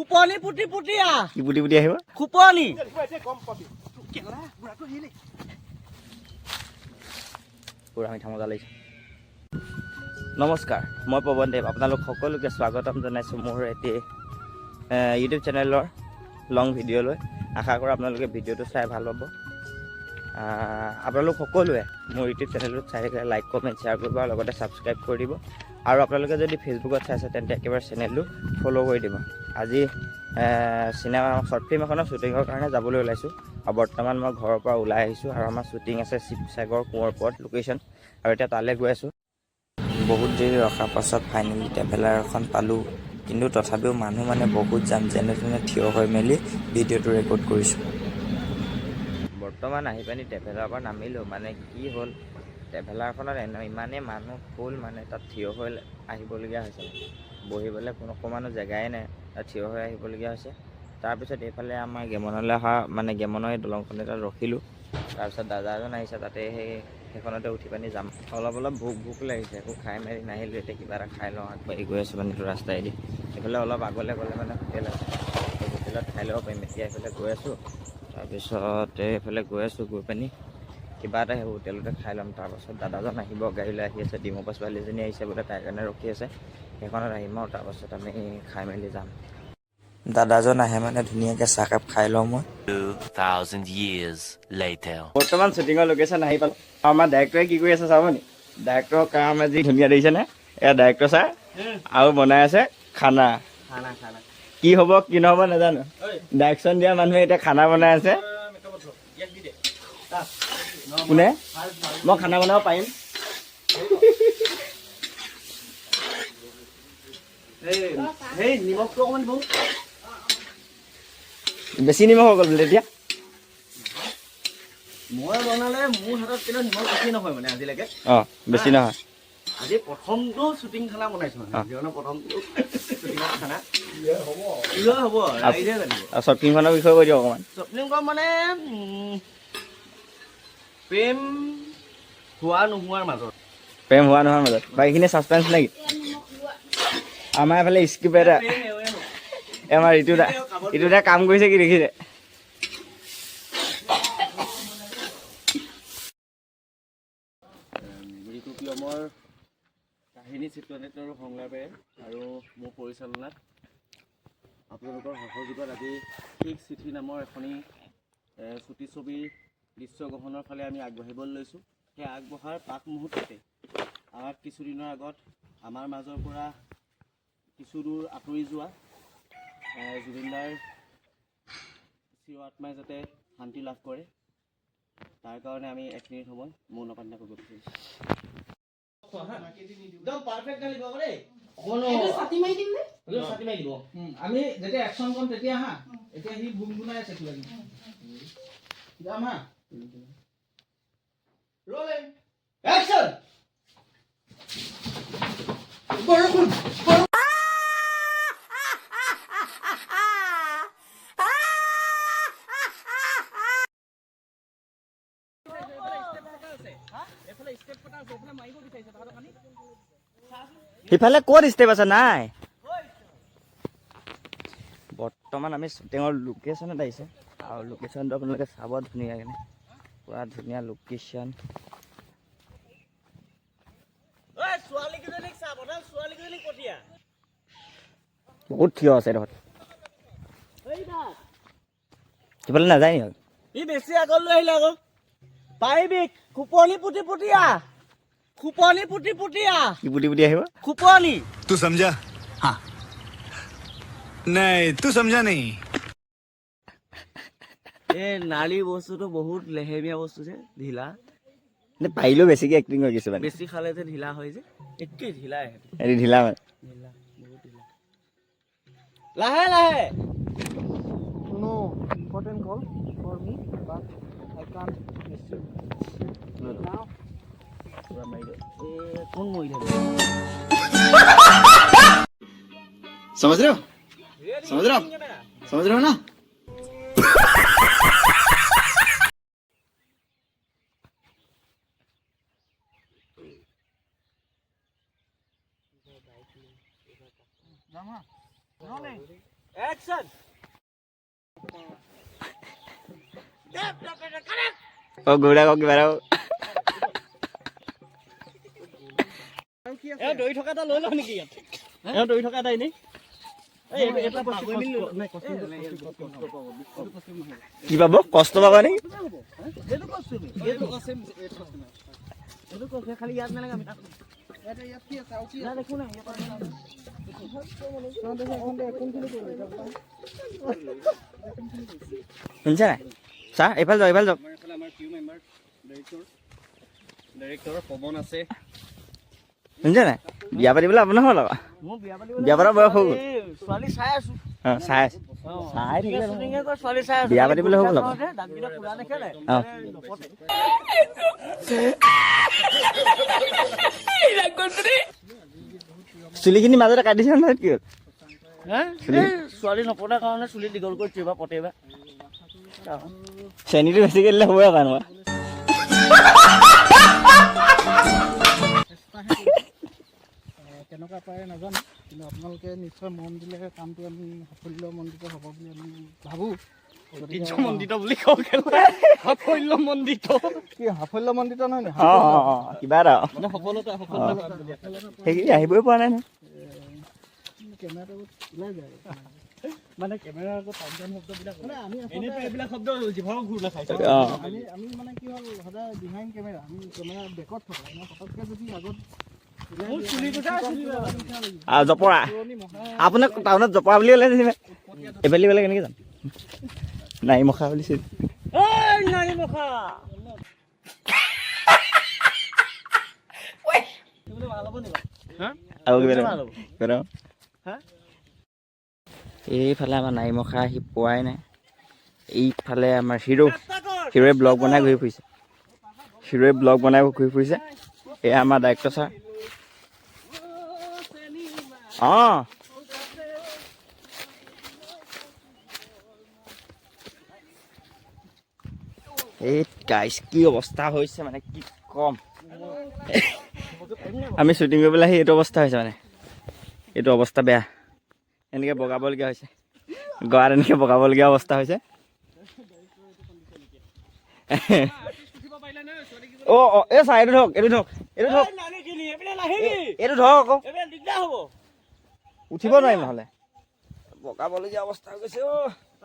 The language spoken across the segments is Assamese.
খুপনি পুতি পুতিয়া কি পুতি পুতি আহিব খুপনি পুৰা মিঠা মজা লাগিছে। নমস্কাৰ, মই পৱনদেৱ, আপোনালোক সকলোকে স্বাগতম জনাইছোঁ মোৰ এটি ইউটিউব চেনেলৰ লং ভিডিঅ'লৈ। আশা কৰোঁ আপোনালোকে ভিডিঅ'টো চাই ভাল পাব। আপোনালোক সকলোৱে মোৰ ইউটিউব চেনেলটোত চাই থাকিলে লাইক কমেণ্ট শ্বেয়াৰ কৰিব আৰু লগতে ছাবস্ক্ৰাইব কৰি দিব। আৰু আপোনালোকে যদি ফেচবুকত চাইছে তেন্তে একেবাৰে চেনেলটো ফ'ল' কৰি দিব। আজি চিনেমা শ্বৰ্ট ফিল্ম এখনৰ শ্বুটিঙৰ কাৰণে যাবলৈ ওলাইছোঁ আৰু বৰ্তমান মই ঘৰৰ পৰা ওলাই আহিছোঁ আৰু আমাৰ শ্বুটিং আছে শিৱসাগৰ কোঁৱৰ ওপৰত লোকেশ্যন আৰু এতিয়া তালৈ গৈ আছোঁ। বহুত দেৰি ৰখাৰ পাছত ফাইনেলি ট্ৰেভেলাৰ এখন পালোঁ, কিন্তু তথাপিও মানুহ বহুত যাম, যেনে তেনে থিয় হৈ মেলি ভিডিঅ'টো ৰেকৰ্ড কৰিছোঁ। বৰ্তমান আহি পানি ট্ৰেভেলাৰৰ পৰা নামিলোঁ, কি হ'ল ট্ৰেভেলাৰখনত ইমানেই মানুহ ফুল তাত থিয় হৈ আহিবলগীয়া হৈছে। বহিবলৈ অকণমানো জেগাই নাই, তাত থিয় হৈ আহিবলগীয়া হৈছে। তাৰপিছত এইফালে আমাৰ গেমনলৈ অহা গেমনৰ এই দলংখনে তাত ৰখিলোঁ। তাৰপিছত দাদা এজন আহিছে, তাতে সেইখনতে উঠি পানি যাম। অলপ ভোক লাগিছে, একো খাই মেলি নাহিলোঁ। এতিয়া কিবা এটা খাই লওঁ, আগবাঢ়ি গৈ আছোঁ ৰাস্তাইদি। এইফালে অলপ আগলৈ গ'লে হোটেল আছে, সেই হোটেলত খাই ল'ব পাৰিম। এতিয়া এইফালে গৈ আছোঁ, তাৰপিছত এইফালে গৈ পানি কিবা এটা সেই হোটেলতে খাই ল'ম। তাৰপাছত দাদাজন আহিব, গাড়ীলৈ আহি আছে। ডিমৌ পৰা ছোৱালীজনী আহিছে বোলে, তাইৰ কাৰণে ৰখি আছে। সেইখনত আহিম আৰু তাৰপাছত আমি খাই মেলি যাম। দাদাজন আহে ধুনীয়াকৈ চাহকাপ খাই লওঁ মই। 2000 years later. বৰ্তমান শ্বুটিঙৰ লোকেশ্যন আহি পালোঁ। আমাৰ ডাইৰেক্টৰে কি কৰি আছে চাব নি? ডাইৰেক্টৰৰ কাম আজি ধুনীয়া দেখিছেনে? এয়া ডাইৰেক্টৰ ছাৰ আৰু বনাই আছে খানা। কি হ'ব কি নহ'ব নাজানো। ডাইৰেকশ্যন দিয়া মানুহে এতিয়া খানা বনাই আছে। কোনে? মই খানা বনাব পাৰিম। নিমখটো অকণমান দিব। বেছি নিমখ হৈ গ'ল বোলে এতিয়া। মই বনালে মোৰ হাতত কিন্তু নিমখ বেছি নহয় আজিলৈকে। বেছি নহয়। আজি প্ৰথমটো শ্বুটিং খানা বনাইছোঁ প্ৰথমটো শ্বুটিঙৰ খানা হ'ব ৰাইজে জানিব। শ্বৰ্ট ফিল্মখনৰ বিষয়ে কৈ দিয়ক অকণমান। শ্বৰ্ট ফিল্মখন প্ৰেম হোৱা নোহোৱাৰ মাজত। প্ৰেম হোৱা নোহোৱাৰ মাজত বাকীখিনি ছাছপেঞ্চ নেকি? আমাৰ এইফালে স্ক্ৰিপ্ট এটা আমাৰ ইটোদা কাম কৰিছে কি দেখিছে? প্ৰিয়মৰ কাহিনী চিত্ৰনাট্য আৰু সংলাপে আৰু মোৰ পৰিচালনাত আপোনালোকৰ সহযোগত আজি ঠিক চিঠি নামৰ এখনি চুটি ছবিৰ দৃশ্যগ্ৰহণৰ ফালে আমি আগবাঢ়িবলৈ লৈছোঁ। সেই আগবঢ়াৰ পাক মুহূৰ্ততে আমাক কিছুদিনৰ আগত আমাৰ মাজৰ পৰা কিছু দূৰ আঁতৰি যোৱা জুবিনদাৰ চিৰ আত্মাই যাতে শান্তি লাভ কৰে, তাৰ কাৰণে আমি এক মিনিট সময় মৌন পালন কৰিব বিচাৰিছোঁ। আমি যেতিয়া একশন কম তেতিয়া হা, এতিয়া সি গুণগুণাই আছে কিবা কিবি। যাম হা। Rolling action. বৰষুণ সিফালে ক'ত ষ্টেপ আছে নাই? বৰ্তমান আমি শ্বুটিঙৰ লোকেশ্যনত আহিছে আৰু লোকেশ্যনটো আপোনালোকে চাব ধুনীয়াকৈ, পুৰা ধুনীয়া লোকেশ্যন। বহুত থিয় আছে দেখোন। সিফালে নাযায় নি? ই বেছি আগলৈ আহিলে আকৌ পাৰিবি। খুপনি পুতি পুতিয়া খুপনি পুতি পুতিয়া কি পুতি পুতি আহিব? খুপনি। तू समझा? हाँ नहीं तू समझा नहीं। এই নালী বস্তুটো বহুত লেহেমীয়া বস্তু যে, ঢিলা। পাৰিলেও বেছিকৈ এক্টিং হৈ গৈছে বেছি খালে যে ঢিলা হয় যে, একেই ঢিলাই এটি ঢিলা ঢিলা বহুত ঢিলা। লাহে লাহে। No important call for me, but I can't miss you. Now কোন মৰি থাকে? समझ रहे हो? समझ रहे हो ना? ও গৌৰা কক কিবা দৌৰি থকা এটা লৈ লওঁ নেকি ইয়াত দৌৰি থকা এটা এনেই কি পাব কষ্ট পাবা নেকি খালি ইয়াত নালাগে আমি শুনিছা নাই ছাৰ এইফালে যাওক আমাৰ টিম মেম্বাৰ ডাইৰেক্টৰ পৱন আছে শুনিছা নাই বিয়া পাতিবলৈ আপোনাৰ হ'ল আকৌ মোৰ বিয়া পতা বয়স হৈ গ'ল ছোৱালী চাই আছো চাই আছো চাই থাকিলে ছোৱালী চাই আছো বিয়া পাতিবলৈ হৈ গ'ল আকৌ দামকেইটা পুৰা নেখেলে চুলিখিনি মাজতে কাটিছে নহয় কি হ'ল ছোৱালী নপতাৰ কাৰণে চুলি দীঘল কৰি বা পতেবা চেনীটো বেছিকৈ দিলে হ'ব আকৌ এনেকুৱা কেনেকুৱা পাৰে নাজানো কিন্তু আপোনালোকে নিশ্চয় মন দিলে কামটো আমি সাফল্যমণ্ডিত হ'ব বুলি আমি ভাবোঁ ঐতিহ্যমণ্ডিত বুলি কওঁ সাফল্যমণ্ডিত কি সাফল্যমণ্ডিত নহয় নি কিবা এটা মানে সফলতা সেইখিনি আহিবই পৰা নাই নহয় কেমেৰাটো ওলাই যায় মানে কেমেৰাৰ আগত টান শব্দবিলাক মানে আমি এনেইতো এইবিলাক শব্দ জিভাও ঘূৰ নাখাইছে আমি মানে কি হ'ল সদায় বিহাইণ্ড কেমেৰা আমি কেমেৰা বেকত থকা মানে পটককৈ যদি আগত জপৰা আপোনাক টাউনত জপৰা বুলি ক'লে এইফালে গ'লে কেনেকৈ যাম নাৰী মখা বুলি চিনি এইফালে আমাৰ নাৰী মখা আহি পোৱাই নাই এইফালে আমাৰ হিৰোৱে ব্লগ বনাই ঘূৰি ফুৰিছে এয়া আমাৰ ডাইৰেক্টৰ ছাৰ অঁ এই গাইছ কি অৱস্থা হৈছে মানে কি কম আমি শ্বুটিং কৰিবলৈ আহি এইটো অৱস্থা হৈছে মানে এইটো অৱস্থা বেয়া এনেকৈ বগাবলগীয়া হৈছে গৱাত এনেকৈ বগাবলগীয়া অৱস্থা হৈছে অঁ অঁ এই ছাৰ এইটো ধৰক আকৌ উঠিব নোৱাৰিম নহ'লে বগাবলগীয়া অৱস্থা হৈ গৈছে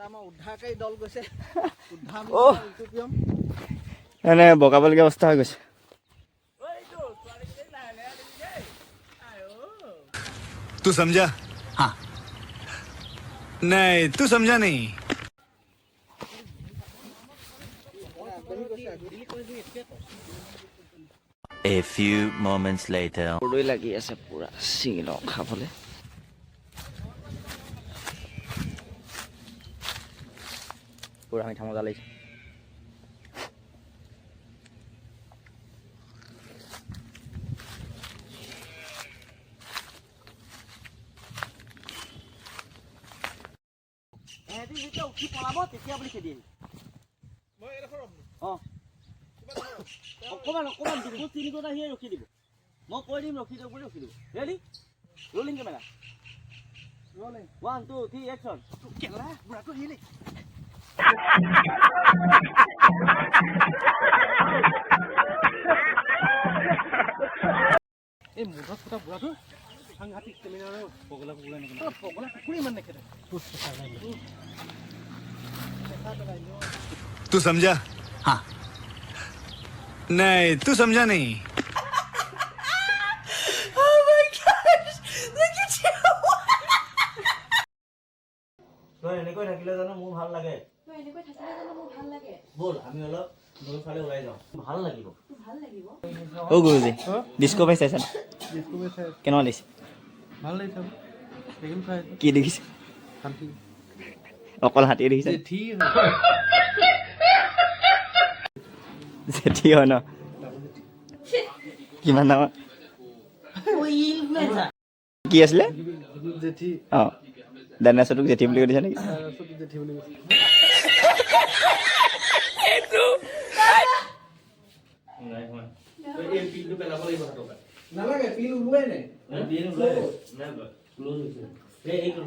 আমাৰ উদ্ধাৰকাৰী দল গৈছে মানে বগাবলগীয়া অৱস্থা হৈ গৈছে तू समझा हाँ नहीं तू समझा नहीं A few moments later. ৰৈ লাগি আছে পুৰা ছিঙি লওঁ খাবলৈ পুৰা মিঠা মজা লাগিছে উঠি পলাব তেতিয়া বুলি খেদি অকণমান দিব তিনিটা আহিয়ে ৰখি দিব মই কৈ দিম ৰখি দিয়ক বুলি ৰখি দিব ৰেডি ৰোলিং কেমেৰা 1 2 3 একশ্যন কেলা বুঢ়াটো আহিলে এই মুঠত ফুটা বুঢ়াটো সাংঘাতিক কেমেৰা পগলা কুকুৰ ইমান নেখেদে तू समझा हाँ नहीं तू समझा नहीं এনেকৈ থাকিলে জানো মোৰ ভাল লাগে ব'ল আমি অলপ দূৰ ফালে ওলাই যাওঁ ভাল লাগিব অ' গুৰুজী ডিস্কভাৰী চাইছা কেনেকুৱা লাগিছে ভাল লাগিছে কি দেখিছে অকল হাতীয়ে দেখিছে জেঠী হয় ন কিমান ডাঙৰ কি আছিলে জেঠী অঁ ডাইনাছৰটোক জেঠী বুলি কৈ দিছে নেকি জেঠী বুলি নালাগে পিল ওলোৱাই নাই যিহেতু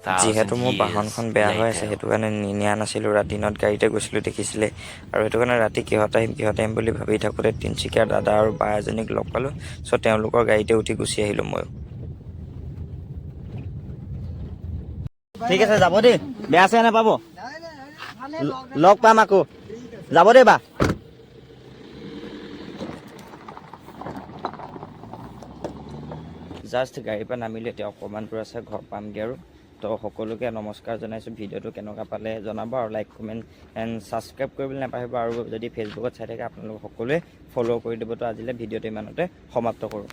2,000 মোৰ বাহনখন বেয়া হৈ আছে years সেইটো কাৰণে নিয়া নাছিলোঁ, দিনত গাড়ীতে গৈছিলোঁ দেখিছিলে। আৰু সেইটো কাৰণে ৰাতি কিহত আহিম বুলি ভাবি থাকোঁতে তিনিচুকীয়াৰ দাদা আৰু বা এজনীক লগ পালোঁ। চ' তেওঁলোকৰ গাড়ীতে উঠি গুচি আহিলোঁ ময়ো। ঠিক আছে যাব দেই, বেয়া চেয়া নাপাব, লগ পাম আকৌ, যাব দেই বা। জাষ্ট গাড়ীৰ পৰা নামিলোঁ, এতিয়া অকণমান দূৰ আছে ঘৰ পামগৈ আৰু। তো সকলোকে নমস্কাৰ জনাইছোঁ। ভিডিঅ'টো কেনেকুৱা পালে জনাব আৰু লাইক কমেণ্ট এণ্ড ছাবস্ক্ৰাইব কৰিবলৈ নাপাহৰিব। আৰু যদি ফেচবুকত চাই থাকে আপোনালোক সকলোৱে ফ'ল' কৰি দিব। তো আজিলৈ ভিডিঅ'টো ইমানতে সমাপ্ত কৰোঁ।